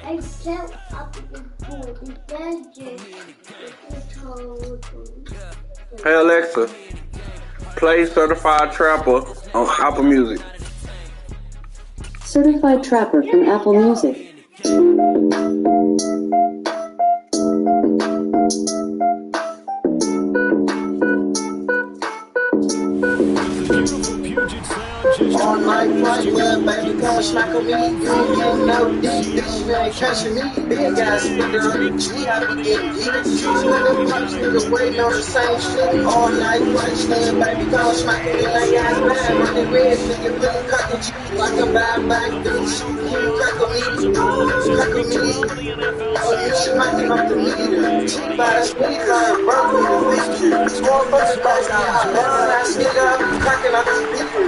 I set up the board. Hey Alexa, play Certified Trapper on Apple Music. Certified Trapper from Apple Music. All night flight, well, baby, come smack on me. You ain't getting no dick, bitch, you ain't catching me. Big ass nigga on the G, I be getting geeked. Nigga, pops, nigga, waiting on the same shit. All night flight, nigga, baby, come smack on me like ass bad. Running red, nigga, really cocking G like a bad back, bitch. You crack on me, crack on me. Oh, you smacking off the meter. Cheap ass nigga, burn me the feature. Small bucks, guys, I burn ass nigga, cracking off the speaker.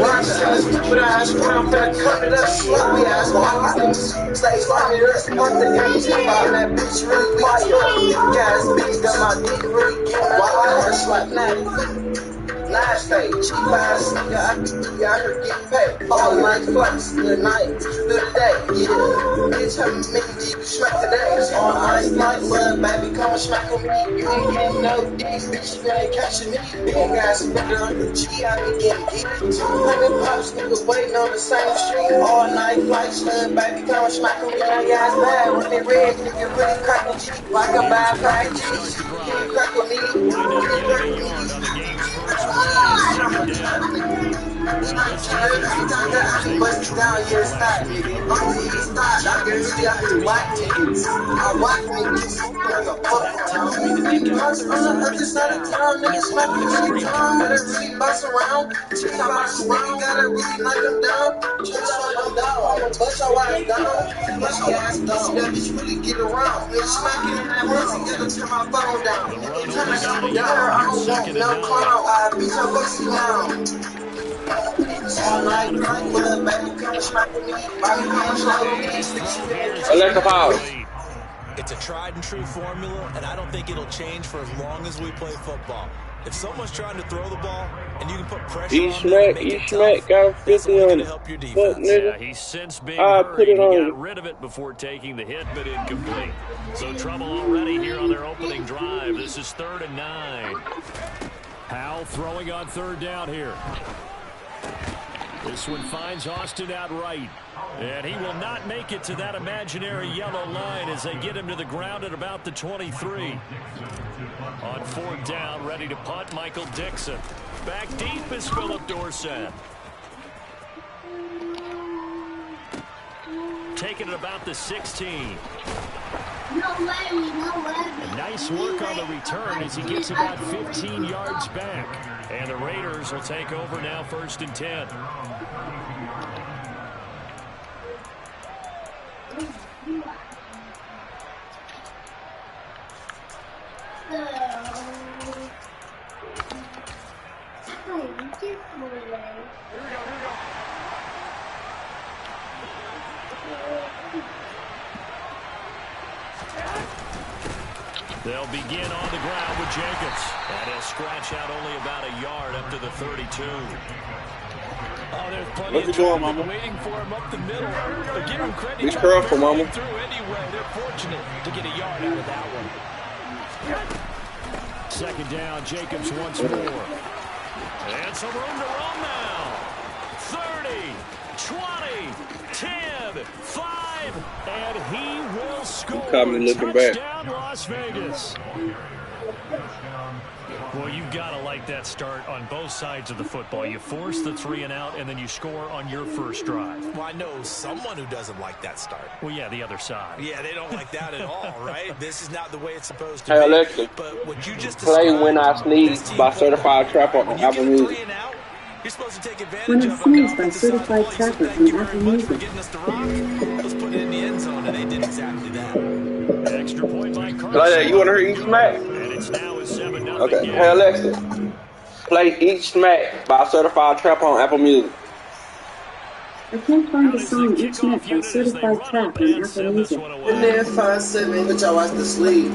Watch this stupid ass round, finna cut it up, sloppy ass. Stay slimy, let's pump the empty out. That bitch really fire. Big ass bitch got my dick really getting wild. It's like natty. Last day, cheap ass nigga, I heard get paid. All night flex, good night, through the day, yeah. Bitch, how many deep you smack today? All night flight, love, baby, come and smack on me. You ain't getting no dick, bitch, you ain't catching me. Big ass nigga on the G, I be getting geeked. 200 pops, nigga, waiting on the same street. All night flight, love, baby, come and smack on me. Like ass bad, running red, nigga, really cracking G. Like a bad pack G, you crack on me, you crack on me. Bust down your style, nigga. I can see I can whack niggas. I whack niggas. Like a fuck town. Niggas on the other side of town. Niggas smoking every time. But I really bust around. Check out my around. Gotta really knock them down. Check out them down. I'ma bust your ass down. Bust your ass down. That bitch really get around. Bitch smacking in that pussy. Gotta turn my phone down. Turn it down. I don't want no clown. I beat your pussy down. Alexa, pause. It's a tried and true formula, and I don't think it'll change for as long as we play football. If someone's trying to throw the ball and you can put pressure on them, Each smack got a 50 on it. Fuck, nigga. Yeah, he's since being hurried. He got rid of it before taking the hit, but incomplete. So trouble already here on their opening drive. This is 3rd and 9. Powell throwing on 3rd down here. This one finds Austin out right. And he will not make it to that imaginary yellow line as they get him to the ground at about the 23. On 4th down, ready to punt, Michael Dixon. Back deep is Philip Dorsett. Taking it about the 16. And nice work on the return as he gets about 15 yards back. And the Raiders will take over now, 1st and 10. They'll begin on the ground with Jacobs. And he'll scratch out only about a yard up to the 32. Oh, there's plenty of traffic waiting for him up the middle. But give him credit. He's careful, mama. Through anyway. They're fortunate to get a yard out of that one. 2nd down, Jacobs once more. And some room to run now. 30, 20, 10, 5, and he will score. Caught me looking back. Touchdown, Las Vegas. Well, you've got to like that start on both sides of the football. You force the 3 and out, and then you score on your first drive. Well, I know someone who doesn't like that start. Well, yeah, the other side. Yeah, they don't like that at all, right? This is not the way it's supposed to Hey, be. Alexa, But what you just play When I Sneeze by Certified Trapper on Apple Music. You're supposed to take advantage When I of Sneeze by Certified Trapper from Apple Music. Let's put it in the end zone, and they did exactly that. Extra point by Carson. Like that, you want to hear each smack? And it's now a 7-0 Okay. game. Hey Alexa, play Each Smack by Certified Trapper on Apple Music. I can't find the song Each Night by Certified Trap on Apple Music. And then 5-7, which I watched the sleep.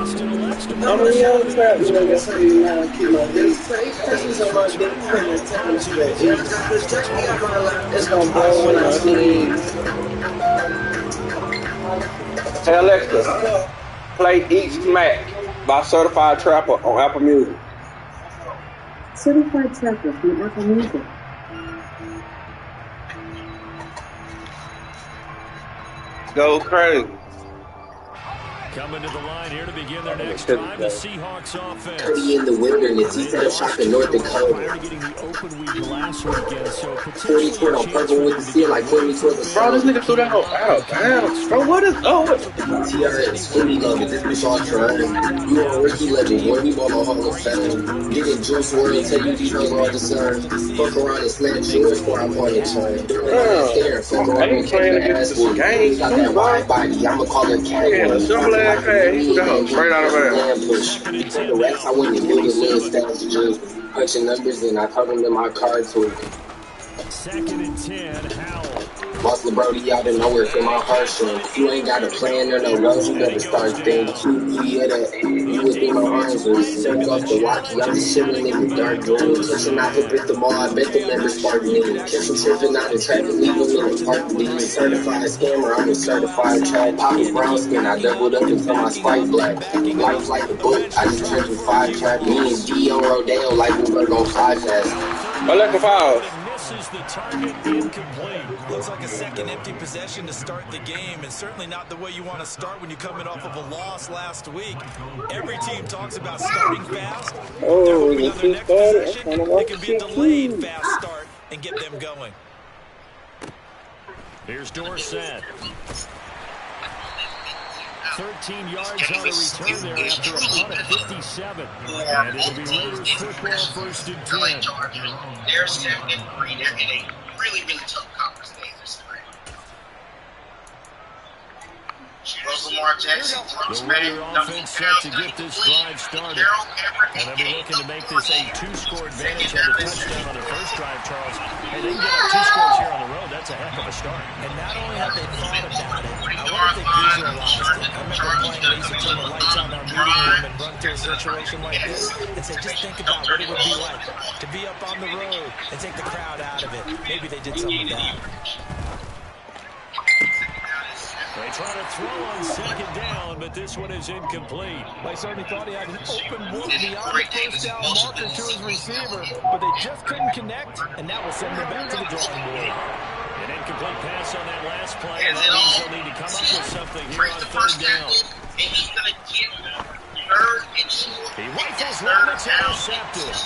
Austin elects to I'm bring a us young up. trap nigga, so you know, keep my big presence on my big finger, tell me straight. Yeah, I got this turkey on my lap. It's gonna blow when I sneeze. Hey Alexa, play Eat Smack by Certified Trapper on Apple Music. Certified Trapper from Apple Music. Go crazy. Coming to the line here to begin their next drive, the Seahawks offense. Curry in the wilderness, he set up shop in North Dakota. Prior to getting the open week last weekend, so 40 toward on purple with the seal like 40 toward the Bro, this nigga threw that hoe out of bounds. Bro, what is what? TRX, fully loaded, this bitch all trying. You on rookie level, boy, we ball on Hall of Fame. Getting juice world, tell you these hoes all the same. Fuck around and snatch yours for I'm on the chain. Fuck around and kick her ass with me. Got that wide body, I'ma call her cat. Yeah, simple ass pass. He threw that hoe straight out of bounds. Before the racks, I went and knew the little stats just punching numbers and I told them in my card too. 2nd and 10, Howell. Lost the Brody out of nowhere from my heartstrings. If you ain't got a plan or no goals, you better start thinking. You within my arms when you stepped off the walkie. I'm just chilling in the dark room. Catching out hip at the mall, I bet the members start me. Catch them tripping out of traffic, leave them in the park. Being certified scammer, I'm a certified trap. Poppy brown skin, I doubled up until my spike black. Life like a book, I just turned to 5 trap. Me and D on Rodeo like we were gon' fly fast. Alexa, foul. Misses the target, incomplete. Looks like a second empty possession to start the game, and certainly not the way you want to start when you're coming off of a loss last week. Every team talks about starting fast. They're hoping on their next possession, it can be a delayed fast start and get them going. Here's Dorsett. 13 yards on the return there after a punt of 57. And it'll be Raiders football 1st and 10. They're 7-3. They're in a really, really tough conference. Lamar Jackson throws The back. Raider offense set to get this drive started. And they'll be looking to make this a 2-score advantage on the touchdown on their first drive, Charles. Hey, they can get up 2 scores here on the road. That's a heck of a start. And not only have they thought about it, I wonder if they visualized it. I remember playing Basic on the lights out in our meeting room and run to a situation like this and say, just think about what it would be like to be up on the road and take the crowd out of it. Maybe they did something like that. They try to throw on 2nd down, but this one is incomplete. They certainly thought he had an open look beyond the first down marker to his receiver, but they just couldn't connect, and that will send them back to the drawing board. An incomplete pass on that last play. And that means they'll need to come up with something here on 3rd down. And he's going to get 3rd and short. He rifles one, it's intercepted.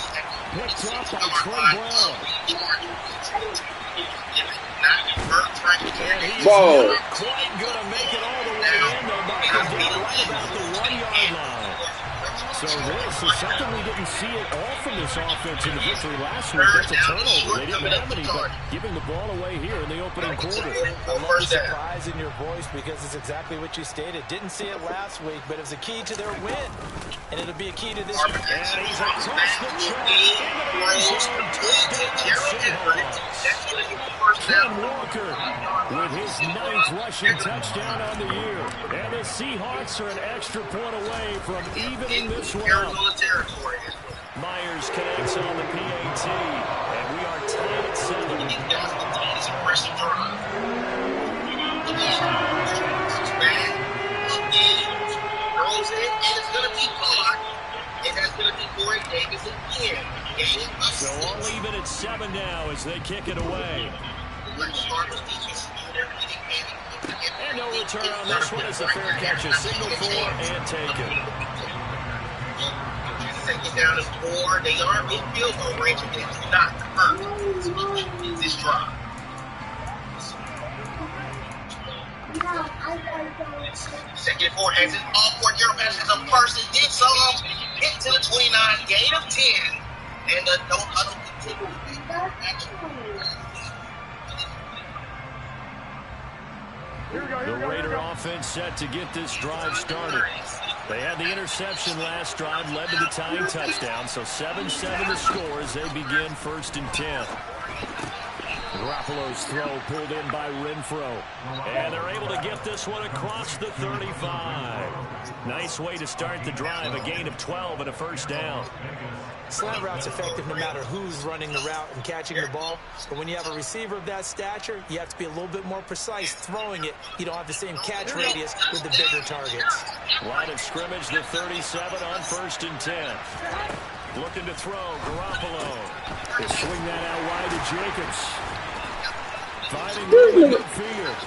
Picked up by Trey Brown. And he's not quite going to make it all the way in. They'll knock him down right about the 1-yard line. So this is something we didn't see at all from this offense in the victory last week. That's a turnover. They didn't have any, but giving the ball away here in the opening quarter. I love the surprise in your voice because it's exactly what you stated. Didn't see it last week, but it was a key to their win. And it'll be a key to this. And he's across the track into the end zone. Touchdown, Seahawks. Ken Walker with his 9th rushing touchdown on the year. And the Seahawks are an extra point away from evening this one up. Myers connects on the PAT. And we are tied at 7. It's a impressive drive. Throws it, and it's going to be caught. And that's going to be Corey Davis again. So all even at 7 now as they kick it away. And no return on this one as the fair catch is signaled for and taken. Second down is 4. They are in field goal range, and they do not convert this drive. Second and 4 exit. All 4 yard passes a first and then some. Hit to the 29, gain of 10. And the no huddle continues. The Raider offense set to get this drive started. They had the interception last drive, led to the tying touchdown. So 7-7 the score as they begin 1st and 10. Garoppolo's throw pulled in by Renfro. And they're able to get this one across the 35. Nice way to start the drive. A gain of 12 and a first down. Slant route's effective no matter who's running the route and catching the ball. But when you have a receiver of that stature, you have to be a little bit more precise throwing it. You don't have the same catch radius with the bigger targets. Line of scrimmage, the 37 on 1st and 10. Looking to throw, Garoppolo. They swing that out wide to Jacobs. Finding room in midfield.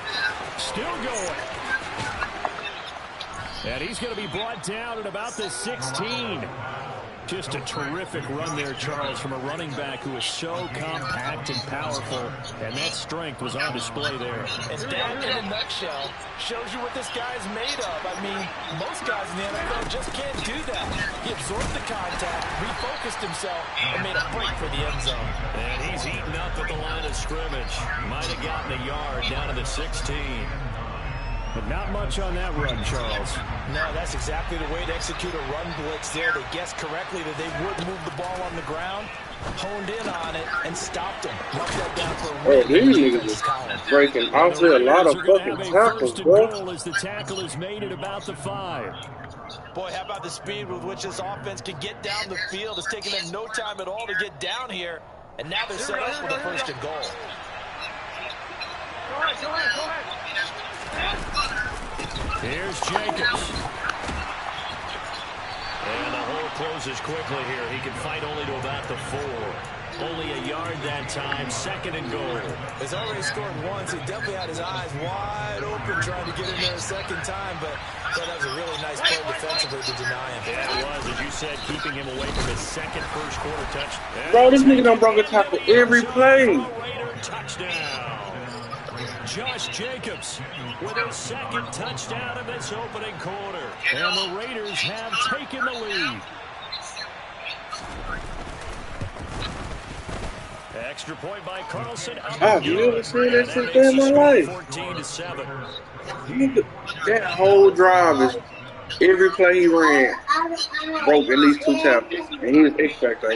Still going. And he's going to be brought down at about the 16. Just a terrific run there, Charles, from a running back who is so compact and powerful. And that strength was on display there. And that, in a nutshell, shows you what this guy's made of. I mean, most guys in the NFL just can't do that. He absorbed the contact, refocused himself, and made a break for the end zone. And he's eaten up at the line of scrimmage. Might have gotten a yard down to the 16. But not much on that run, Charles. No, that's exactly the way to execute a run blitz there. They guessed correctly that they would move the ball on the ground, honed in on it, and stopped him. Knocked that down for a win. These niggas is breaking off a lot of fucking tackles, bro. As the tackle is made at about the 5. Boy, how about the speed with which this offense can get down the field? It's taking them no time at all to get down here, and now they're set up with a 1st and goal. Go ahead. Here's Jacobs. And the hole closes quickly here. He can fight only to about the 4. Only a yard that time. 2nd and goal. He's already scored once. He definitely had his eyes wide open trying to get in there a 2nd time, but that was a really nice play defensively to deny him. Yeah, it was, as you said, keeping him away from his 2nd first-quarter touch. Bro, this nigga done broke a tackle every play. Raider touchdown. Josh Jacobs with his 2nd touchdown of this opening quarter. And the Raiders have taken the lead. Extra point by Carlson. I've never seen that shit in my life. 14-7. That whole drive is every play he ran broke at least 2 tackles. And he was X-Factor.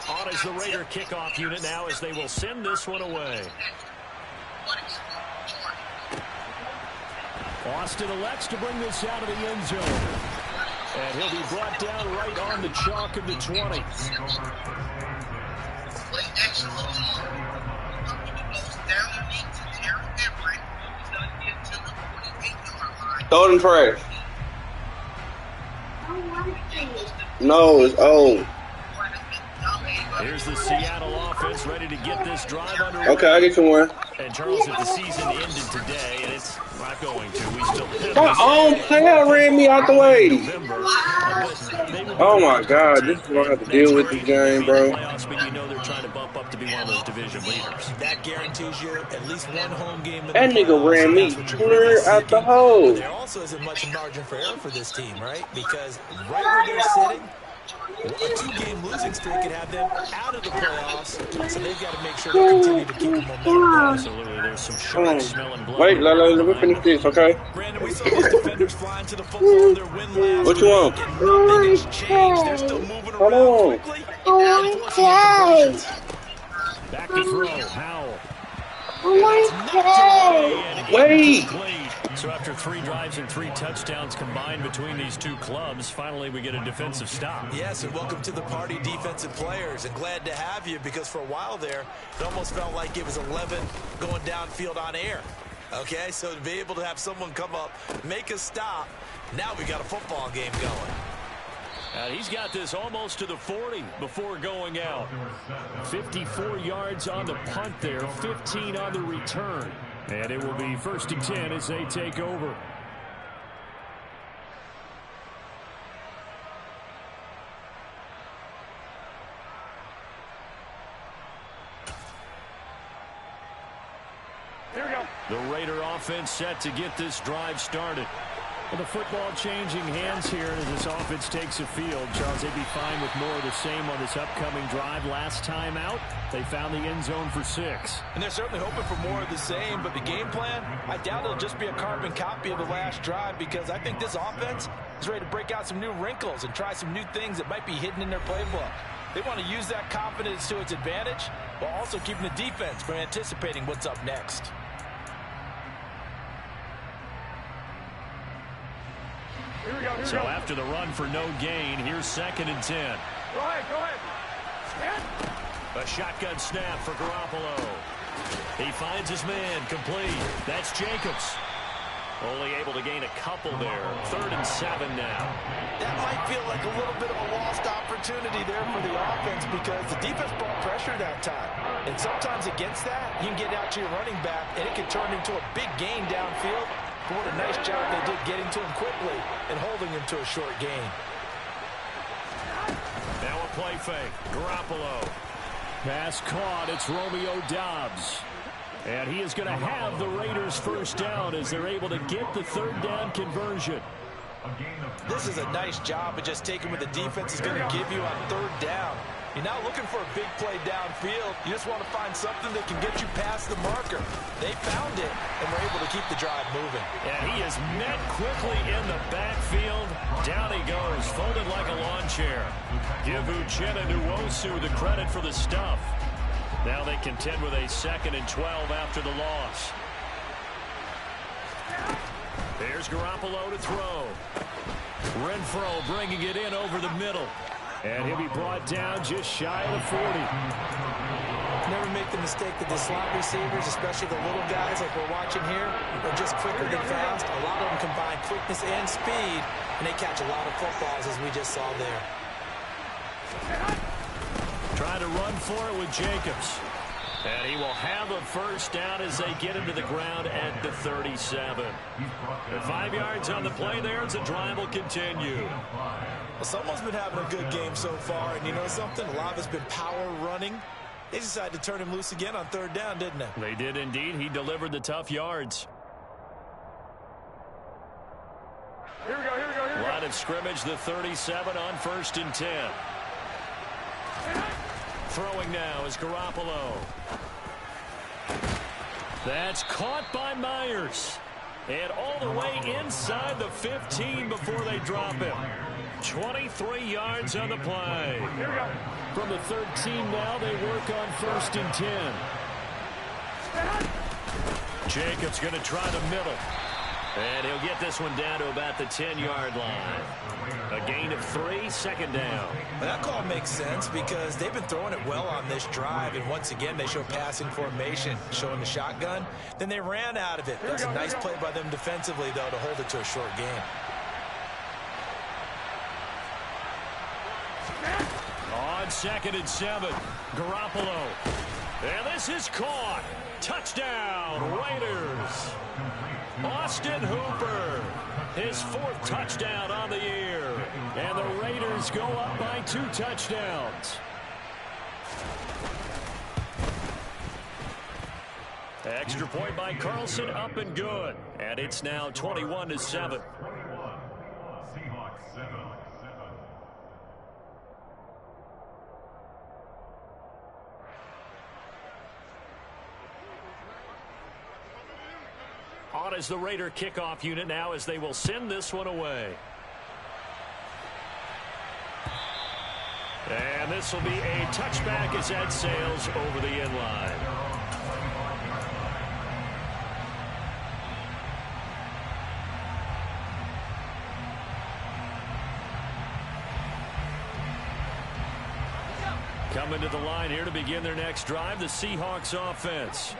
On is the Raider kickoff unit now as they will send this one away. Austin elects to bring this out of the end zone. And he'll be brought down right on the chalk of the 20. Throw it in trash. No, it's old. Here's the Seattle offense ready to get this drive underway. Okay, I'll get you one. And Charles, if the season ended today, and it's not going to, we still have my own player ran me out the way. Oh my God, this is what I have to deal with this game, bro. But you know they're trying to bump up to be one of those division leaders. That guarantees you at least one home game. That nigga ran me clear out the hole. There also isn't much margin for error for this team, right? Because right where they're sitting, a 2-game losing streak could have them out of the playoffs, so they've got to make sure they continue to keep the momentum. Absolutely, there's some sharp smelling blood. Wait, let me finish this, okay? Brandon, we saw those defenders flying to the football in their win last What you want? week, and nothing has changed. They're still moving Hold around on. quickly. Back to throw, Howell. Wait. So after 3 drives and 3 touchdowns combined between these two clubs, finally we get a defensive stop. Yes, and welcome to the party, defensive players, and glad to have you, because for a while there, it almost felt like it was 11 going downfield on air. Okay, so to be able to have someone come up, make a stop, now we got a football game going. And he's got this almost to the 40 before going out. 54 yards on the punt there, 15 on the return. And it will be 1st and 10 as they take over. Here we go. The Raider offense set to get this drive started. Well, the football changing hands here as this offense takes the field. Charles, they'd be fine with more of the same on this upcoming drive. Last time out, they found the end zone for 6. And they're certainly hoping for more of the same, but the game plan, I doubt it'll just be a carbon copy of the last drive, because I think this offense is ready to break out some new wrinkles and try some new things that might be hidden in their playbook. They want to use that confidence to its advantage while also keeping the defense from anticipating what's up next. So after the run for no gain, here's 2nd and 10. Go ahead. A shotgun snap for Garoppolo. He finds his man, complete. That's Jacobs. Only able to gain a couple there. 3rd and 7 now. That might feel like a little bit of a lost opportunity there for the offense, because the defense brought pressure that time. And sometimes against that, you can get out to your running back, and it can turn into a big gain downfield. But what a nice job they did getting to him quickly and holding him to a short gain. Now a play fake. Garoppolo. Pass caught. It's Romeo Doubs. And he is going to have the Raiders first down as they're able to get the 3rd down conversion. This is a nice job of just taking what the defense is going to give you on 3rd down. You're not looking for a big play downfield. You just want to find something that can get you past the marker. They found it, and were able to keep the drive moving. And he is met quickly in the backfield. Down he goes, folded like a lawn chair. Give Uchenna Nwosu the credit for the stuff. Now they contend with a 2nd and 12 after the loss. There's Garoppolo to throw. Renfro bringing it in over the middle. And he'll be brought down just shy of the 40. Never make the mistake that the slot receivers, especially the little guys like we're watching here, are just quicker than fast. A lot of them combine quickness and speed, and they catch a lot of footballs, as we just saw there. Trying to run for it with Jacobs. And he will have a first down as they get him to the ground at the 37. The 5 yards on the play there as the drive will continue. Well, someone's been having a good game so far, and you know something? A lot of it's been power running. They decided to turn him loose again on 3rd down, didn't they? They did indeed. He delivered the tough yards. Here we go. Line of scrimmage, the 37 on 1st and 10. Throwing now is Garoppolo. That's caught by Myers. And all the way inside the 15 before they drop him. 23 yards on the play. Here we go. From the 13 now, they work on 1st and 10. Jacobs going to try the middle. And he'll get this one down to about the 10-yard line. A gain of 3, 2nd down. Well, that call makes sense because they've been throwing it well on this drive, and once again they show passing formation, showing the shotgun. Then they ran out of it. That's a nice play by them defensively, though, to hold it to a short gain. On 2nd and 7, Garoppolo. And this is caught. Touchdown, Raiders. Austin Hooper, his 4th touchdown on the year. And the Raiders go up by 2 touchdowns. Extra point by Carlson, up and good. And it's now 21-7. On as the Raider kickoff unit now as they will send this one away. And this will be a touchback as that sails over the end line. Coming to the line here to begin their next drive, the Seahawks offense.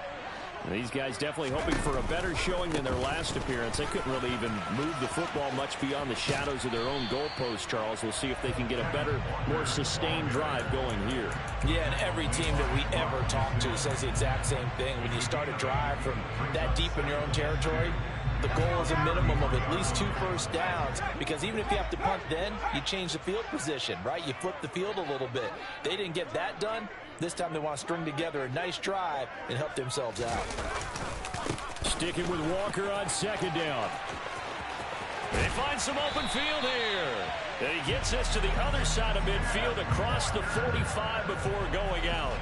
These guys definitely hoping for a better showing than their last appearance. They couldn't really even move the football much beyond the shadows of their own goalpost, Charles. We'll see if they can get a better, more sustained drive going here. Yeah, and every team that we ever talk to says the exact same thing. When you start a drive from that deep in your own territory, the goal is a minimum of at least 2 first downs, because even if you have to punt then, you change the field position, right? You flip the field a little bit. They didn't get that done. This time they want to string together a nice drive and help themselves out. Sticking with Walker on 2nd down. They find some open field here. And he gets us to the other side of midfield across the 45 before going out.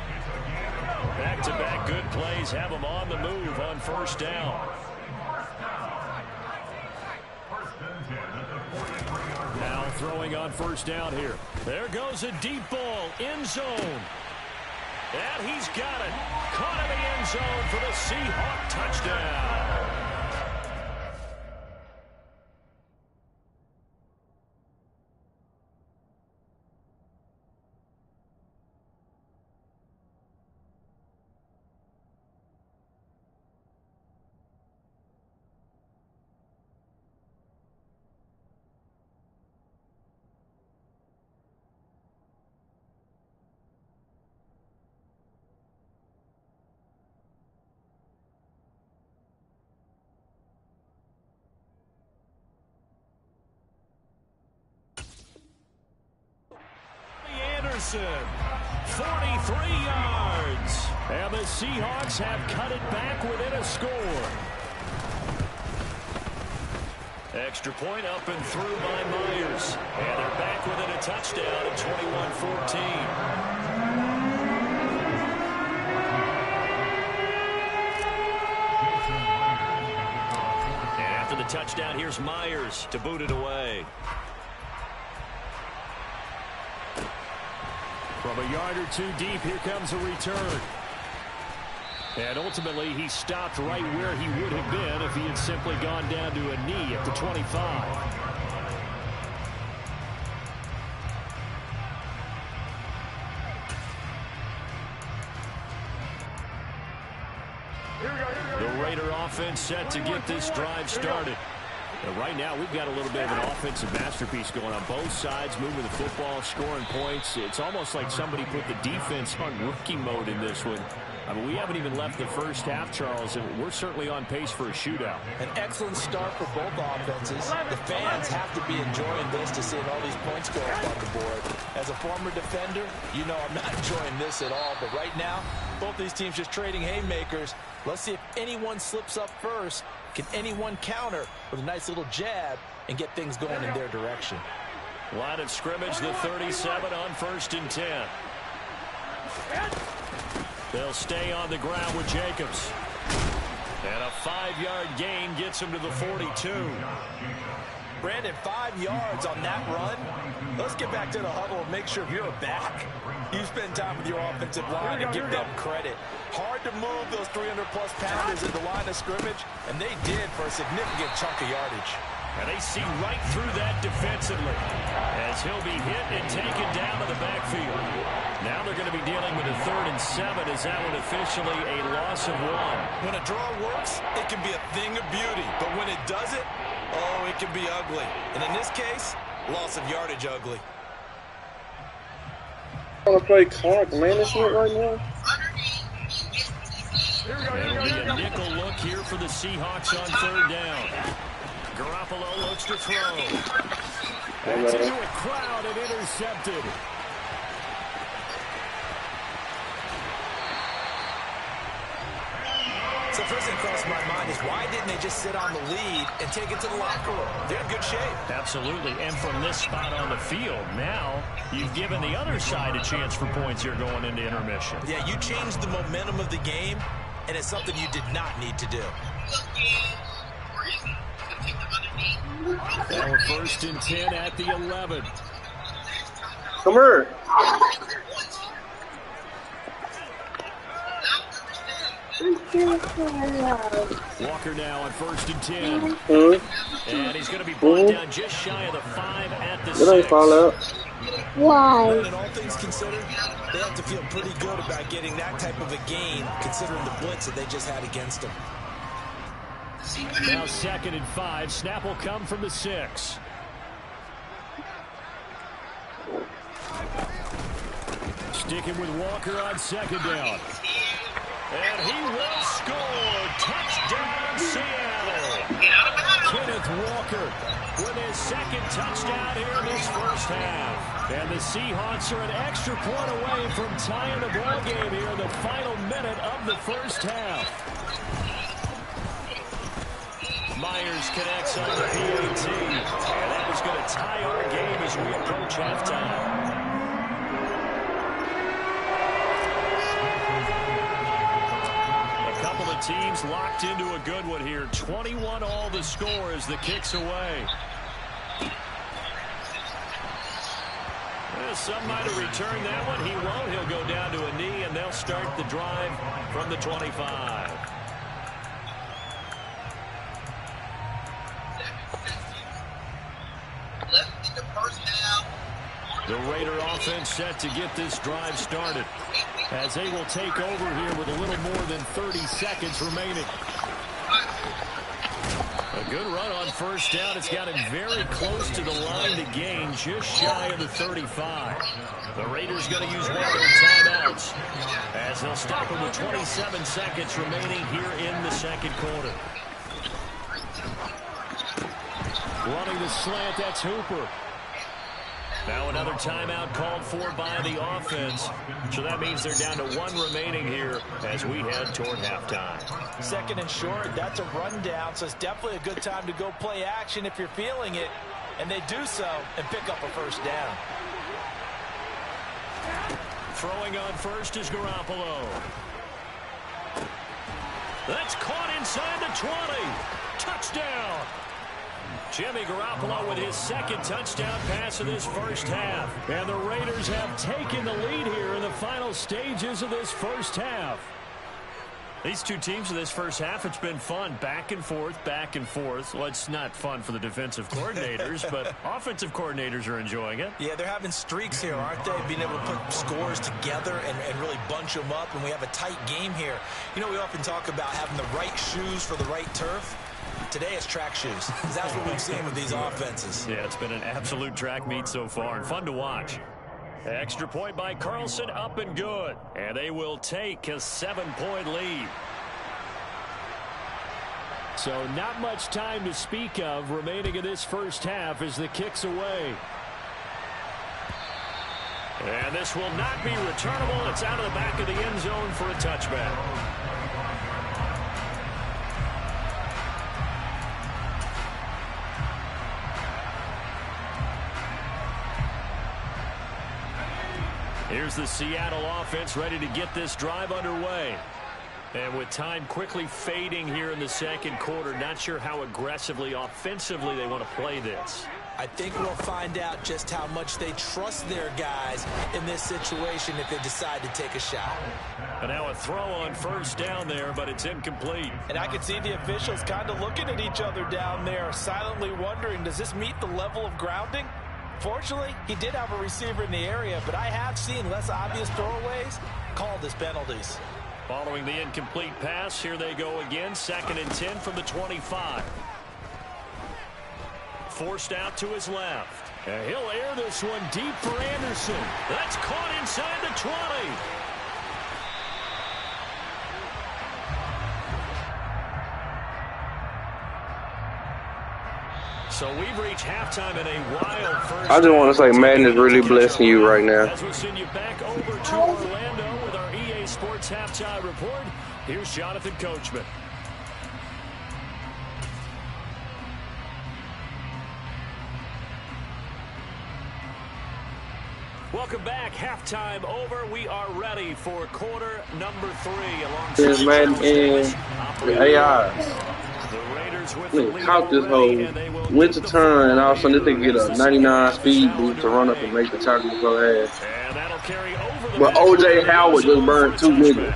Back-to-back good plays have him on the move on first down. Now throwing on first down here. There goes a deep ball, end zone. And he's got it. Caught in the end zone for the Seahawk touchdown. Anderson, 43 yards. And the Seahawks have cut it back within a score. Extra point up and through by Myers. And they're back within a touchdown at 21-14. And after the touchdown, here's Myers to boot it away. From a yard or two deep, here comes a return. And ultimately, he stopped right where he would have been if he had simply gone down to a knee at the 25. The Raider offense set to get this drive started. And right now, we've got a little bit of an offensive masterpiece going on both sides, moving the football, scoring points. It's almost like somebody put the defense on rookie mode in this one. I mean, we haven't even left the first half, Charles, and we're certainly on pace for a shootout. An excellent start for both offenses. The fans have to be enjoying this to see all these points go up on the board. As a former defender, you know I'm not enjoying this at all. But right now, both these teams just trading haymakers. Let's see if anyone slips up first. Can anyone counter with a nice little jab and get things going in their direction? Line of scrimmage, the 37 on 1st and 10. They'll stay on the ground with Jacobs. And a 5-yard gain gets him to the 42. Brandon, 5 yards on that run. Let's get back to the huddle and make sure you're back. You spend time with your offensive line and give them credit. Hard to move those 300-plus pounders in the line of scrimmage, and they did for a significant chunk of yardage. And they see right through that defensively as he'll be hit and taken down to the backfield. Now they're going to be dealing with a 3rd and 7 as that one officially a loss of 1. When a draw works, it can be a thing of beauty. But when it doesn't, oh, it can be ugly. And in this case, loss of yardage ugly. I want to play clock management right now. It'll be a nickel look here for the Seahawks on 3rd down. Garoppolo looks to throw. That's into a crowd and intercepted. So first thing crossed my mind is why didn't they just sit on the lead and take it to the locker room? They're in good shape. Absolutely. And from this spot on the field, now you've given the other side a chance for points here going into intermission. Yeah, you changed the momentum of the game, and it's something you did not need to do. Now we're 1st and 10 at the 11. Come here. Walker now on 1st and 10. And he's going to be brought down just shy of the 5 at the 6. It ain't fall out. Why? Well, in all things considered, they have to feel pretty good about getting that type of a gain, considering the blitz that they just had against them. Now 2nd and 5. Snap will come from the 6. Sticking with Walker on 2nd down. And he will score. Touchdown, Seattle. Kenneth Walker with his 2nd touchdown here in this first half. And the Seahawks are an extra point away from tying the ball game here in the final minute of the first half. Myers connects on the PAT. And that is going to tie our game as we approach halftime. Teams locked into a good one here. 21 all the score as the kick's away. Some might have returned that one. He won't. He'll go down to a knee, and they'll start the drive from the 25. The Raider offense set to get this drive started, as they will take over here with a little more than 30 seconds remaining. A good run on first down. It's got him very close to the line to gain, just shy of the 35. The Raiders going to use one of their timeouts, as they'll stop him with 27 seconds remaining here in the second quarter. Running the slant, that's Hooper. Now another timeout called for by the offense. So that means they're down to one remaining here as we head toward halftime. Second and short, that's a rundown, so it's definitely a good time to go play action if you're feeling it. And they do so and pick up a first down. Throwing on first is Garoppolo. That's caught inside the 20. Touchdown. Jimmy Garoppolo with his second touchdown pass of this first half. And the Raiders have taken the lead here in the final stages of this first half. These two teams in this first half, it's been fun. Back and forth, back and forth. Well, it's not fun for the defensive coordinators, but offensive coordinators are enjoying it. Yeah, they're having streaks here, aren't they? Being able to put scores together and really bunch them up, and we have a tight game here. You know, we often talk about having the right shoes for the right turf. Today it's track shoes. That's what we've seen with these offenses. Yeah, it's been an absolute track meet so far and fun to watch. Extra point by Carlson, up and good. And they will take a 7-point lead. So not much time to speak of remaining in this first half as the kick's away. And this will not be returnable. It's out of the back of the end zone for a touchback. Here's the Seattle offense ready to get this drive underway. And with time quickly fading here in the second quarter, not sure how aggressively, offensively they want to play this. I think we'll find out just how much they trust their guys in this situation if they decide to take a shot. And now a throw on first down there, but it's incomplete. And I can see the officials kind of looking at each other down there, silently wondering, does this meet the level of grounding? Fortunately, he did have a receiver in the area, but I have seen less obvious throwaways called as penalties. Following the incomplete pass, here they go again. 2nd and 10 from the 25. Forced out to his left. And he'll air this one deep for Anderson. That's caught inside the 20. So we've reached halftime in a wild first. I just want to say Madden is really blessing you right now. As we send you back over to Orlando with our EA Sports Halftime Report, here's Jonathan Coachman. Welcome back. Halftime over. We are ready for quarter number 3. Here's Madden and the AI. Nigga caught this hole, went to turn, and all of a sudden this thing get a 99 speed boost to run up and make the tackle go ass. But OJ Howard just burned 2 niggas.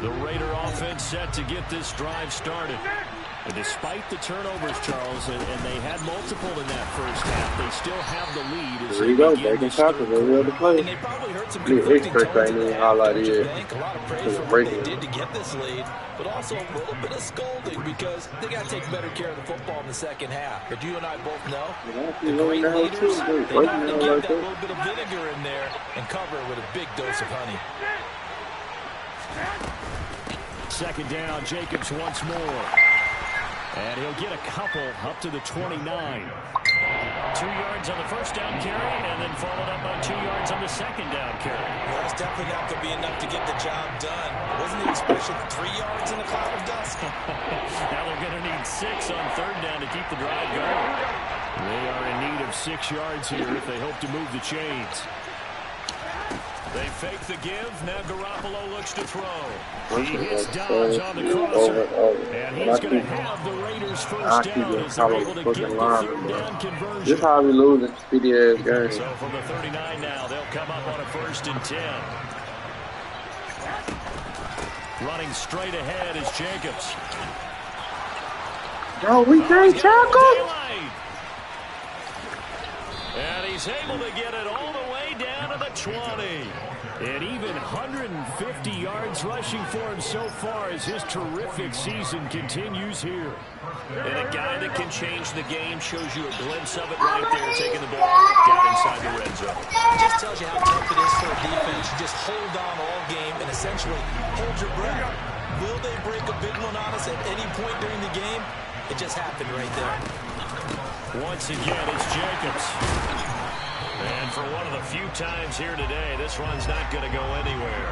The Raider offense set to get this drive started. And despite the turnovers, Charles, and they had multiple in that first half, they still have the lead. There you go, taking tackles every other play. And they probably heard some conflicting tones at the bank. A lot of praise for what they did to get this lead, but also a little bit of scolding because they got to take better care of the football in the second half. But you and I both know the great leaders, they know how to give that little bit of vinegar in there and cover it with a big dose of honey. Second down, Jacobs once more. And he'll get a couple up to the 29. 2 yards on the first down carry, and then followed up by 2 yards on the second down carry. Well, that's definitely not going to be enough to get the job done. Wasn't the expression 3 yards in a cloud of dust? Now they're going to need 6 on third down to keep the drive going. They are in need of 6 yards here if they hope to move the chains. They fake the give. Now Garoppolo looks to throw. He hits Dodge on the crosser. And he's going to have the Raiders first down as they're able to get the third down conversion. This is how we lose this speedy-ass game. So from the 39 now, they'll come up on a 1st and 10. Running straight ahead is Jacobs. No, we can't tackle. And he's able to get it all the way down to the 20. And even 150 yards rushing for him so far as his terrific season continues here. And a guy that can change the game shows you a glimpse of it right there, taking the ball down inside the red zone. It just tells you how tough it is for a defense. You just hold on all game and essentially hold your breath. Will they break a big one on us at any point during the game? It just happened right there. Once again, it's Jacobs. And for one of the few times here today, this run's not going to go anywhere.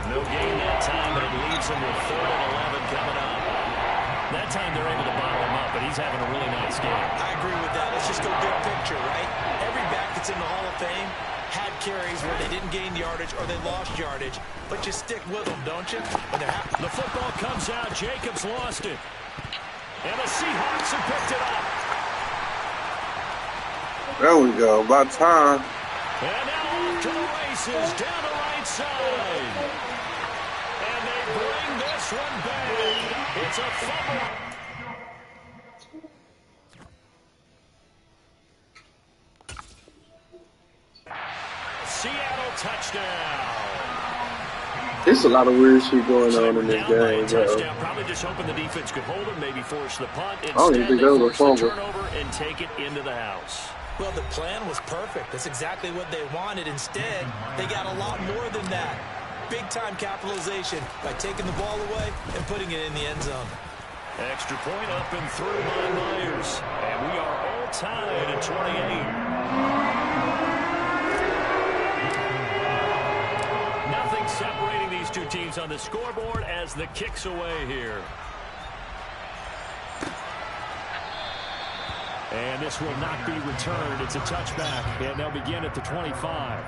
No gain that time, but it leaves him with 3rd and 11 coming up. That time they're able to bottle him up, but he's having a really nice game. I agree with that. Let's just go big picture, right? Every back that's in the Hall of Fame had carries where they didn't gain yardage or they lost yardage, but you stick with them, don't you? When they're happy. The football comes out. Jacobs lost it. And the Seahawks have picked it up. There we go. About time. And now off to the races down the right side. And they bring this one back. It's a fumble. Seattle touchdown. There's a lot of weird shit going on in this game. Touchdown. Probably just hoping the defense could hold him, maybe force the punt. Instead, they force the turnover and take it into the house. Well, the plan was perfect. That's exactly what they wanted. Instead, they got a lot more than that. Big-time capitalization by taking the ball away and putting it in the end zone. Extra point up and through by Myers. And we are all tied at 28. Nothing separating these two teams on the scoreboard as the kick's away here. And this will not be returned. It's a touchback, and they'll begin at the 25.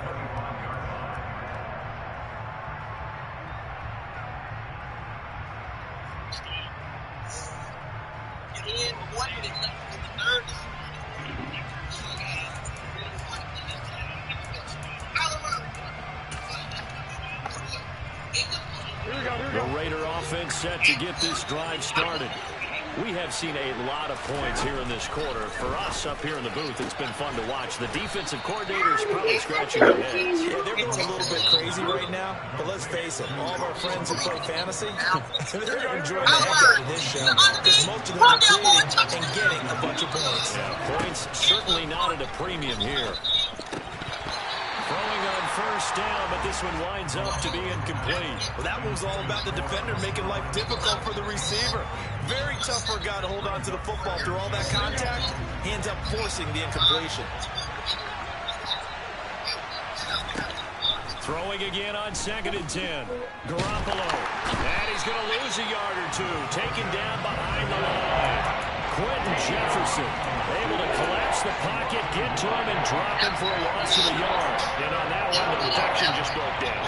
The Raider offense set to get this drive started. We have seen a lot of points here in this quarter. For us up here in the booth, it's been fun to watch. The defensive coordinators probably scratching their heads. Yeah, they're going a little bit crazy right now, but let's face it, all of our friends who play fantasy, they're enjoying the heck out of this show because most of them are creating and getting a bunch of points. Yeah, points certainly not at a premium here. Throwing on first down, but this one winds up to be incomplete. Well, that was all about the defender making life difficult for the receiver. Very tough for a guy to hold on to the football through all that contact. He ends up forcing the incompletion. Throwing again on 2nd and 10. Garoppolo. And he's going to lose a yard or two. Taken down behind the line. Quentin Jefferson able to collapse the pocket, get to him, and drop him for a loss of a yard. And on that one, the protection just broke down.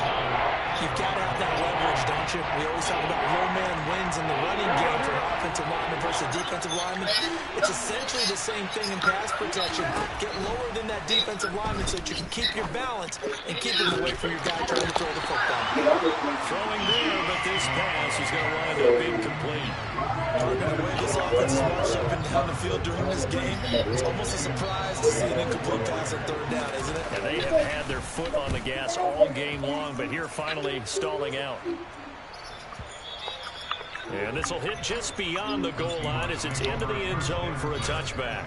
You've got to have that leverage, don't you? We always talk about low man wins in the running game for an offensive lineman versus a defensive lineman. It's essentially the same thing in pass protection. Get lower than that defensive lineman so that you can keep your balance and keep him away from your guy trying to throw the football. Throwing there, but this pass is going to wind up incomplete. The way this offense is marched up and down the field during this game, it's almost a surprise to see an incomplete pass on 3rd down, isn't it? And they have had their foot on the gas all game long, but here finally stalling out. And this will hit just beyond the goal line as it's into the end zone for a touchback.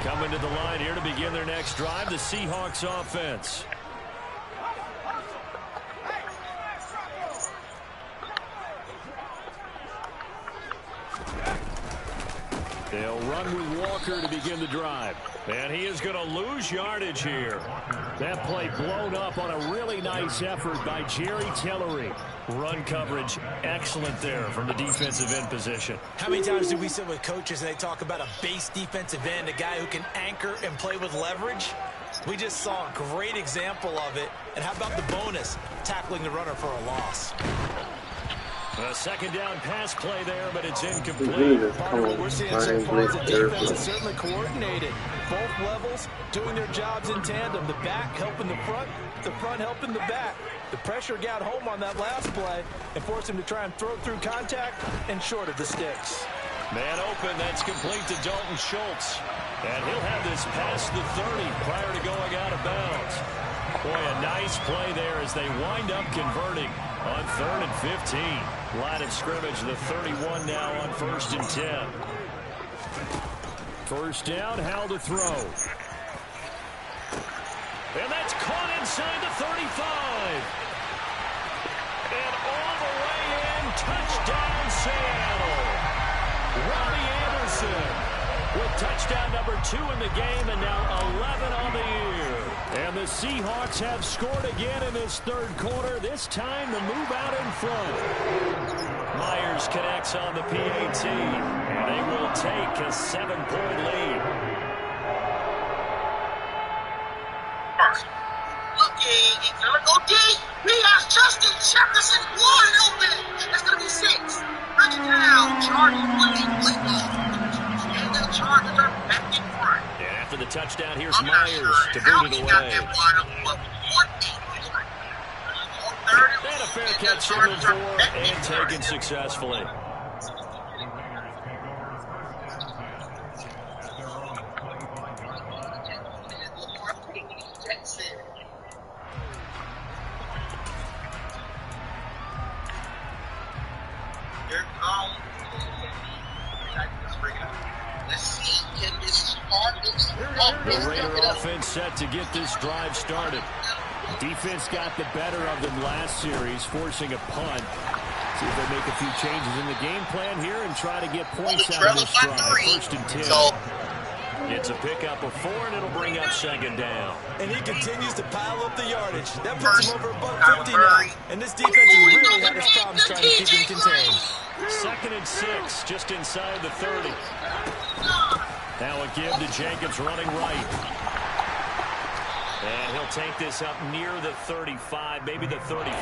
Coming to the line here to begin their next drive, the Seahawks offense. They'll run with Walker to begin the drive. And he is going to lose yardage here. That play blown up on a really nice effort by Jerry Tillery. Run coverage excellent there from the defensive end position. How many times do we sit with coaches and they talk about a base defensive end, a guy who can anchor and play with leverage? We just saw a great example of it. And how about the bonus? Tackling the runner for a loss. A second down pass play there, but it's incomplete. Part of what we're seeing so far is the defense is certainly coordinated. Both levels doing their jobs in tandem. The back helping the front helping the back. The pressure got home on that last play and forced him to try and throw through contact and short of the sticks. Man open, that's complete to Dalton Schultz. And he'll have this past the 30 prior to going out of bounds. Boy, a nice play there as they wind up converting on 3rd and 15. Line of scrimmage, the 31 now on 1st and 10. First down, Howell to throw. And that's caught inside the 35. And all the way in, touchdown Seattle. Robbie Anderson with touchdown number 2 in the game and now 11 on the year. And the Seahawks have scored again in this third quarter, this time to move out in front. Myers connects on the PAT, and they will take a 7-point lead. Looking, he's gonna go deep. He has Justin Jefferson wide open. That's gonna be 6. Bring it down. Chargers winning. And the Chargers are back in front. And after the touchdown, here's Myers to boot it away. And a fair catch from the 4 and taken successfully. The Raider offense set to get this drive started. Defense got the better of them last series, forcing a punt. See if they make a few changes in the game plan here and try to get points out of this drive. 1st and 10. It's a pickup of 4, and it'll bring up 2nd down. And he continues to pile up the yardage. That puts him over $150 now. And this defense has really had his problems trying to keep him contained. 2nd and 6, just inside the 30. Now a give to Jacobs running right. And he'll take this up near the 35, maybe the 34.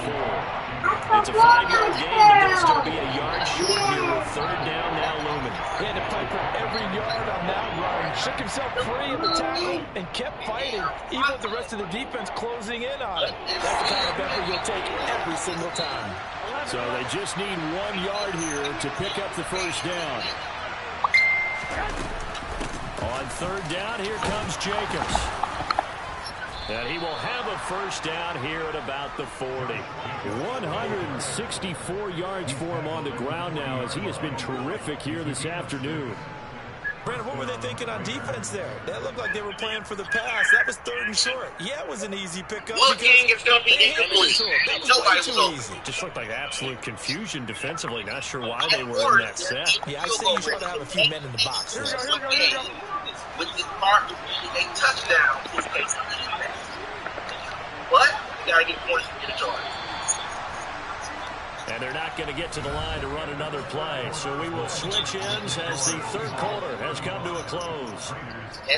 It's a 5-yard gain, but they'll still be a yard short here with 3rd down now looming. He had to fight for every yard on that run. Shook himself free of the tackle and kept fighting, even with the rest of the defense closing in on it. That's the kind of effort you'll take every single time. So they just need 1 yard here to pick up the first down. On 3rd down, here comes Jacobs. And he will have a first down here at about the 40. 164 yards for him on the ground now as he has been terrific here this afternoon. Brandon, what were they thinking on defense there? That looked like they were playing for the pass. That was 3rd and short. Yeah, it was an easy pickup. Looking, it's going to be incomplete. That was way too easy. Just looked like absolute confusion defensively. Not sure why they were in that set. Yeah, I say you should have a few men in the box. Here we go. With this part, a touchdown. But you got to get points to get a charge. And they're not going to get to the line to run another play. So we will switch ends as the third quarter has come to a close.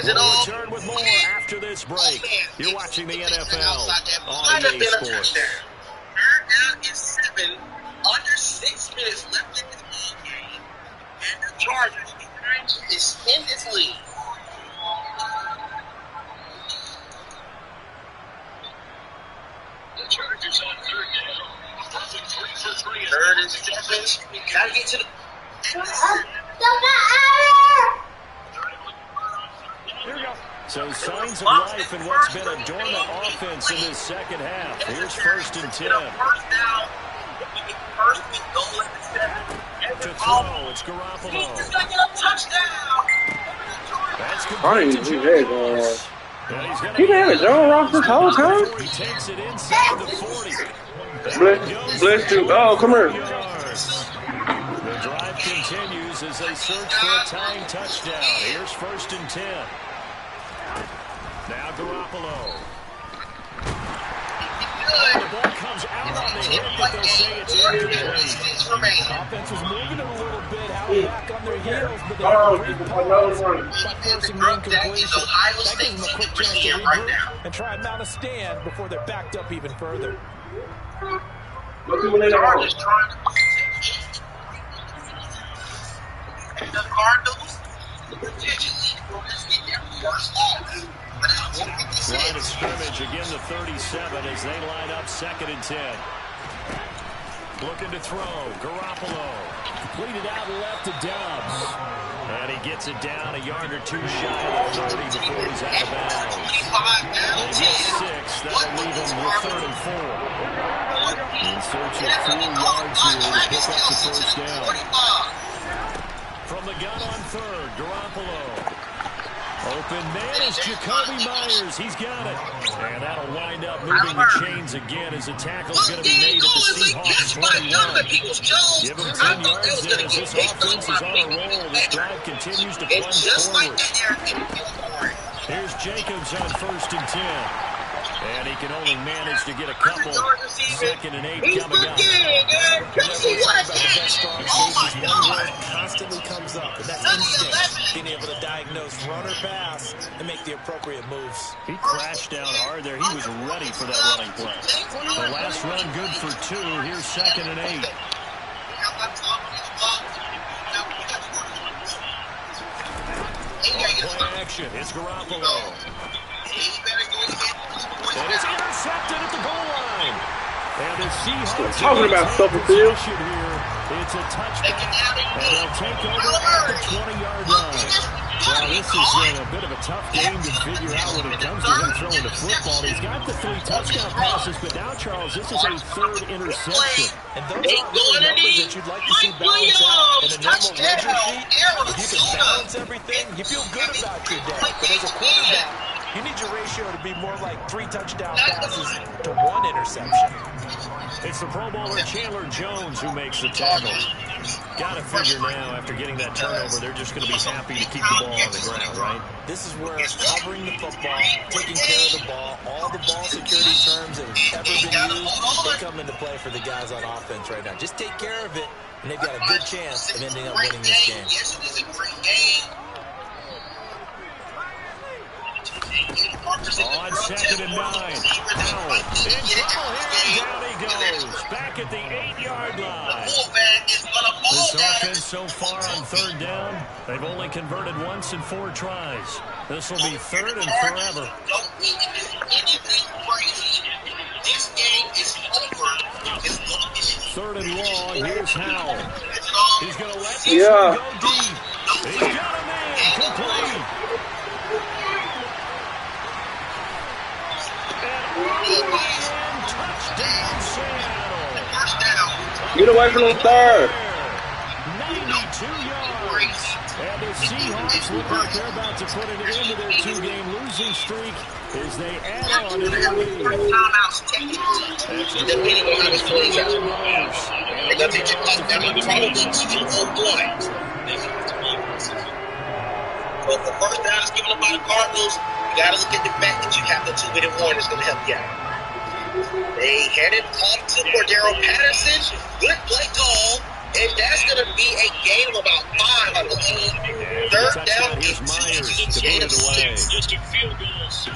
We'll return with more after this break. You're watching the NFL on EA Sports. 3rd down is 7. Under 6 minutes left in this ball game. And the Chargers trying to extend this lead. The Chargers on 3rd down. 3rd and 7. We gotta get to the. So signs of life in what's been a dormant offense in this second half. Here's 1st and 10. To throw, it's Garoppolo. He's gonna get a touchdown. That's I didn't complete even to see that going on. Jacobs. He didn't have a John Ross this whole time? He takes it inside the 40. Bless you. Oh, come here. The drive continues as they search for a tying touchdown. Here's 1st and 10. Now Garoppolo. Oh, the ball comes out on the hit, but they'll say it's incomplete. Offense was moving a little bit, out back on their heels, but they had a brief pause by forcing the incompletion. That gives them a quick chance to regroup and try and mount a stand before they're backed up even further. Chargers trying to the Cardinals potentially get their first loss. Line of scrimmage again to 37 as they line up 2nd and 10. Looking to throw. Garoppolo. Completed out left to Dobbs. And he gets it down a yard or two shy of the 30 before he's out of bounds. They get 6. That'll leave him with 3rd and 4. In search of 4 yards here to pick up the first down. From the gun on 3rd, Garoppolo. Open man is Jacoby Myers. He's got it. And that'll wind up moving the chains again as a tackle's going to be made at the Seahawks 21. Give him 10 yards there as this offense is on a roll. This drive continues to plunge forward. Here's Jacobs on 1st and 10. And he can only manage to get a couple. 2nd and 8 coming up. Constantly comes up, and that's instinct. Being able to diagnose run or pass and make the appropriate moves. He crashed down hard there. He was ready for that running play. The last run good for 2. Here's 2nd and 8. Play action. It's Garoppolo. And it's intercepted at the goal line. And the Seahawks talking about Stufflefield. It's a touchback, and they'll take over at the 20-yard line. Well, this has been a bit of a tough game to figure out when it comes to him throwing the football. He's got the 3 touchdown passes, but now, Charles, this is a 3rd interception. And those aren't really numbers that you'd like to see balance out in a normal ledger sheet. If you can balance everything, you feel good about your day. But as a quarterback, you need your ratio to be more like 3 touchdown passes to 1 interception. It's the Pro Bowler Chandler Jones who makes the tackle. Got to figure now, after getting that turnover, they're just going to be happy to keep the ball on the ground, right? This is where covering the football, taking care of the ball, all the ball security terms that have ever been used, they come into play for the guys on offense right now. Just take care of it, and they've got a good chance of ending up winning this game. Yes, it is a great game. On 2nd and 9. Howell in trouble here. Down he goes. Back at the 8-yard line. This offense so far on 3rd down, they've only converted once in 4 tries. This will be 3rd and forever. Don't need to do anything crazy. This game is over. 3rd and long. Here's Howell. He's going to let this one go deep. He's got a man complete. Touchdown, Seattle. Get away from the 3rd. 92 yards. And the Seahawks look like they're about to put an end to their 2-game losing streak as they add on to their lead. But the first down is given up by the Cardinals. You got to look at the fact that you have the 2-minute warning that's going to help you out. They handed off to Cordero Patterson. Good play call. And that's going to be a gain of about 5, I believe. 3rd down. Here's Myers to put it away. Just get field goals.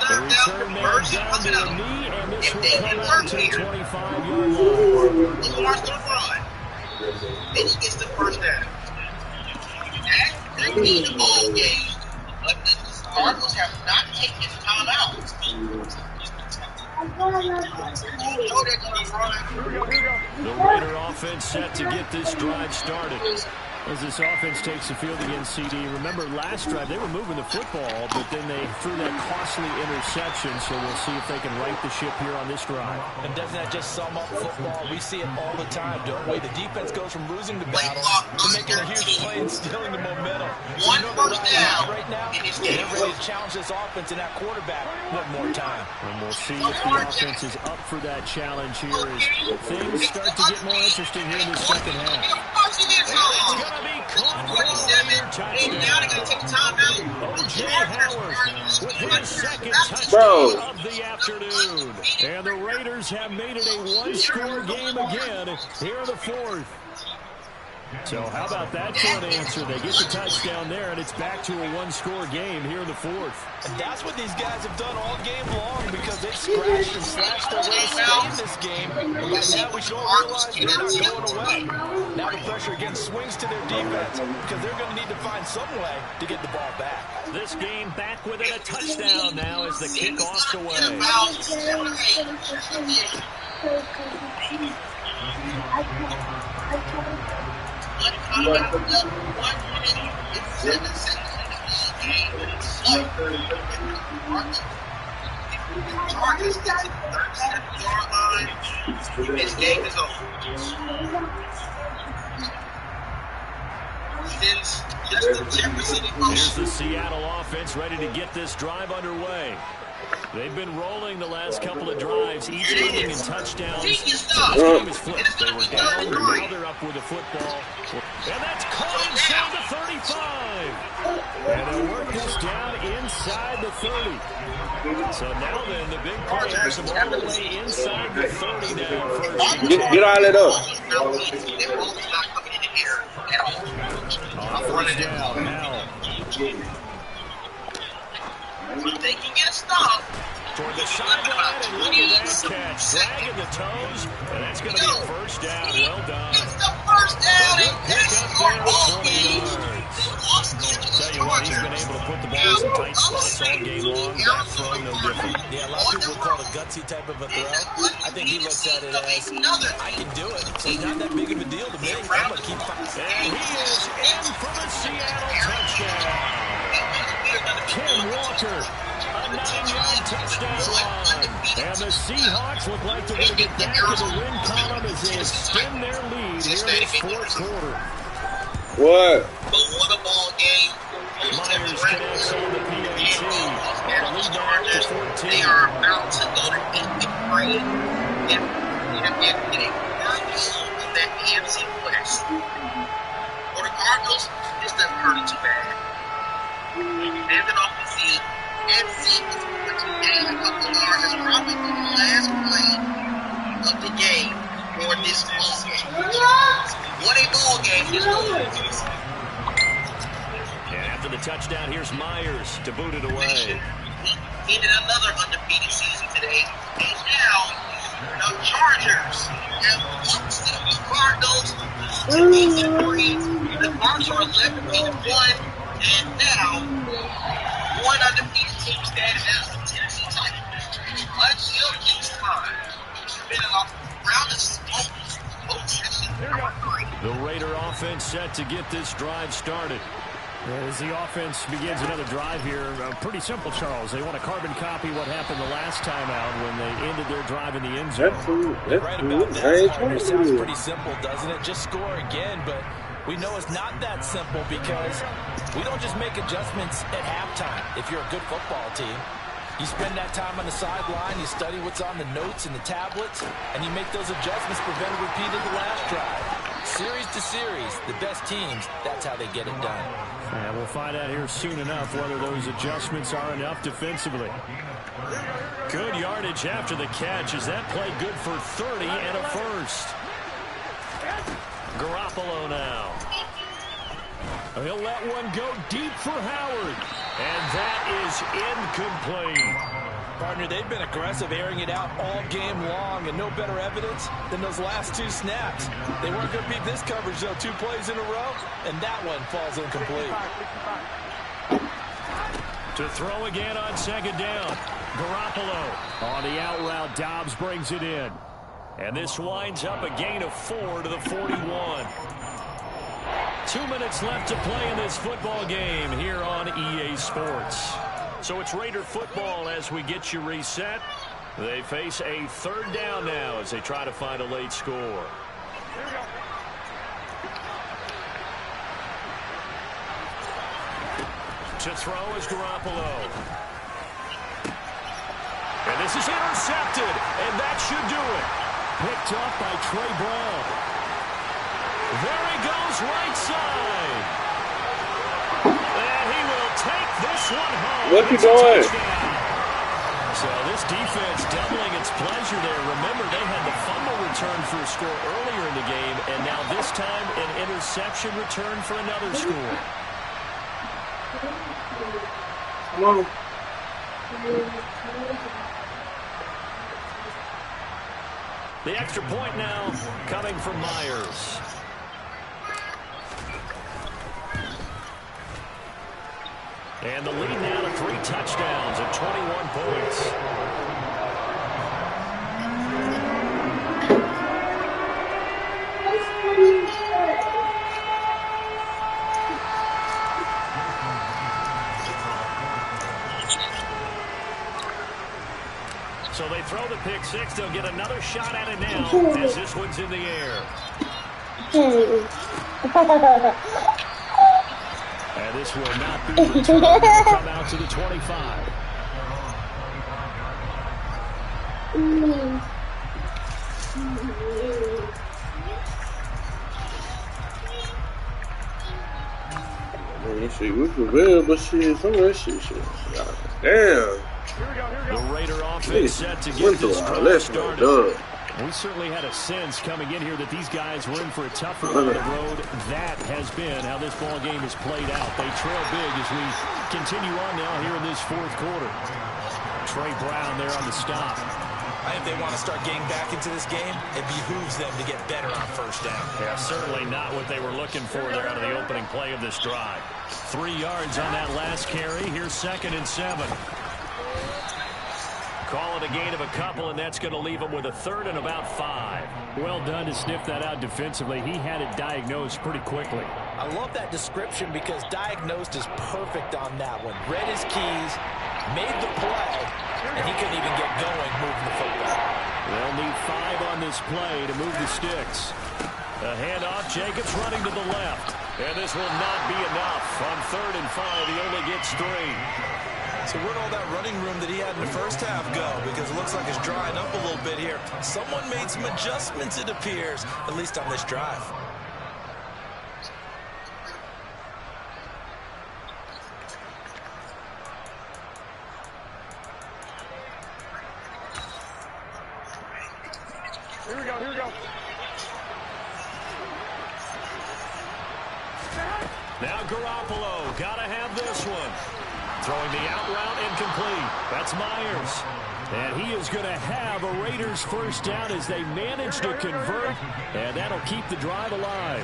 The return man down to a knee, and this will come out to the 25-yard line. Starts to run. And he gets the first down. That could be the ball game. But the Cardinals have not taken his time out. The Raider offense set to get this drive started. As this offense takes the field against CD, remember last drive they were moving the football, but then they threw that costly interception, so we'll see if they can right the ship here on this drive. And doesn't that just sum up football? We see it all the time, don't we? The defense goes from losing the battle to making a huge play and stealing the momentum. One first down right now, they're ready to challenge this offense and that quarterback one more time. And we'll see if the offense is up for that challenge here as things start to get more interesting here in the second half. It's going to be caught for a touchdown. O.J. Howard with his second touchdown of the afternoon. And the Raiders have made it a one-score game again here in the fourth. So how about that for an answer? They get the touchdown there, and it's back to a one-score game here in the fourth. And that's what these guys have done all game long because they've scratched and slashed their way to stay in this game. And by now we should all realize they're not going away. Now the pressure again swings to their defense because they're going to need to find some way to get the ball back. This game back within a touchdown now as the kickoff's away. Chargers get to the 37-yard line. This game is over. Since Justin Jefferson Here's the Seattle offense ready to get this drive underway. They've been rolling the last couple of drives, each ending in touchdowns. This game is flipped. They were down, now they're up with the football. And that's caught inside the 35. And they work this down inside the 30. So now then, the big play has them all the way inside the 30 now. First. Get all that up. On first down now. They can get stopped. Toward the sideline, and look at that catch. Dragging the toes, and that's going to be a first down. Well done. It's the first down, and that's your ball game. Tell you what, he's been able to put the ball in some tight spots all game long. That throw, no different. Yeah, a lot of people call it a gutsy type of a throw. I think he looks at it as, I can do it. So it's not that big of a deal to me. I'm going to keep fighting. And he is in for the Seattle touchdown. Ken Walker, a 9-yard touchdown run. And the Seahawks look like they're going to get back to the win column as they extend their lead here in this fourth quarter. What? But what a ball game. Myers connects on the PAT. Lead back to 14. They are about to go to 8th grade and get a first of that AFC West. For the Cardinals, this doesn't hurt it too bad. Standing off the field and see what you gain a couple of yards is probably the last play of the game for this ball game. What a ball game this was. And after the touchdown, here's Myers to boot it away. He ended another undefeated season today. And now, the Chargers have lost to the Cardinals. The Cardinals are 11-1. And now, one undefeated team standing as the Tennessee Titans. Until each time, it's been around the smoke. The Raider offense set to get this drive started. As the offense begins another drive here, pretty simple, Charles. They want to carbon copy what happened the last time out when they ended their drive in the end zone. That's Right cool. about that. It sounds pretty simple, doesn't it? Just score again, but we know it's not that simple because we don't just make adjustments at halftime if you're a good football team. You spend that time on the sideline, you study what's on the notes and the tablets, and you make those adjustments prevent a repeat of the last drive. Series to series, the best teams, that's how they get it done. And we'll find out here soon enough whether those adjustments are enough defensively. Good yardage after the catch. Is that play good for 30 and a first? Garoppolo now. He'll let one go deep for Howard. And that is incomplete. Partner, they've been aggressive, airing it out all game long, and no better evidence than those last two snaps. They weren't going to beat this coverage, though, 2 plays in a row, and that one falls incomplete. To throw again on second down. Garoppolo. On the out route, Dobbs brings it in. And this winds up a gain of 4 to the 41. 2 minutes left to play in this football game here on EA Sports. So it's Raider football as we get you reset. They face a third down now as they try to find a late score. To throw is Garoppolo. And this is intercepted, and that should do it. Picked off by Trey Brown. There he goes, right side. And he will take this one home. What you doing? So this defense doubling its pleasure there. Remember, they had the fumble return for a score earlier in the game, and now this time an interception return for another score. Come on. The extra point now coming from Myers. And the lead now to 3 touchdowns and 21 points. So they throw the pick six. They'll get another shot at it now as this one's in the air. And this will not be returned. It'll come out to the 25. Let's see, we prevailed, but shit, some of that shit. Damn. The Raider offense set to get this drive started. We certainly had a sense coming in here that these guys were in for a tough one on the road. That has been how this ball game is played out. They trail big as we continue on now here in this fourth quarter. Trey Brown there on the stop. I think they want to start getting back into this game. It behooves them to get better on first down. Yeah, certainly not what they were looking for there out of the opening play of this drive. 3 yards on that last carry. Here's 2nd and 7. Call it a gain of a couple, and that's going to leave him with a 3rd and about 5. Well done to sniff that out defensively. He had it diagnosed pretty quickly. I love that description because diagnosed is perfect on that one. Read his keys, made the play, and he couldn't even get going moving the football. They'll need 5 on this play to move the sticks. A handoff, Jacobs running to the left. And this will not be enough. On 3rd and 5, he only gets 3. So where'd all that running room that he had in the first half go? Because it looks like it's drying up a little bit here. Someone made some adjustments, it appears, at least on this drive. Here we go, here we go. Now Garoppolo, gotta have this one. Throwing the out route, incomplete. That's Myers. And he is going to have a Raiders first down as they manage to convert, and that'll keep the drive alive.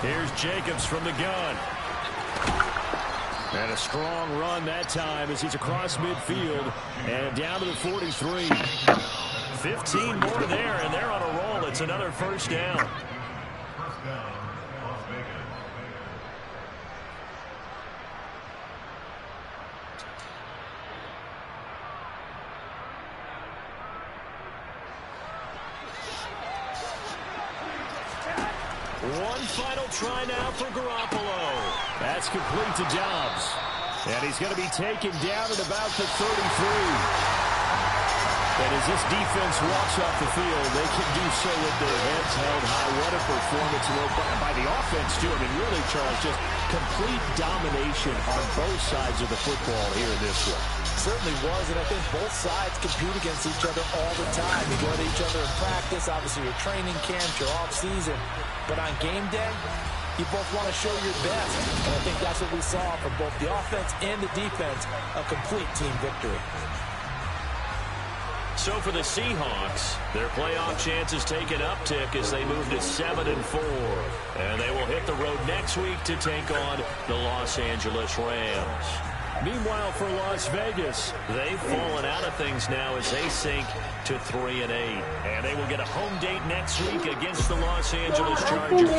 Here's Jacobs from the gun. And a strong run that time as he's across midfield and down to the 43. 15 more there, and they're on a roll. It's another first down. One final try now for Garoppolo. That's complete to Dobbs. And he's going to be taken down at about the 33. And as this defense walks off the field, they can do so with their heads held high. What a performance by the offense, too. I mean, really, Charles, just complete domination on both sides of the football here in this one. Certainly was, and I think both sides compete against each other all the time. You go to each other in practice, obviously your training camps, your off-season. But on game day, you both want to show your best. And I think that's what we saw from both the offense and the defense, a complete team victory. So for the Seahawks, their playoff chances take an uptick as they move to 7-4. And they will hit the road next week to take on the Los Angeles Rams. Meanwhile, for Las Vegas, they've fallen out of things now as they sink to 3-8. And they will get a home date next week against the Los Angeles Chargers.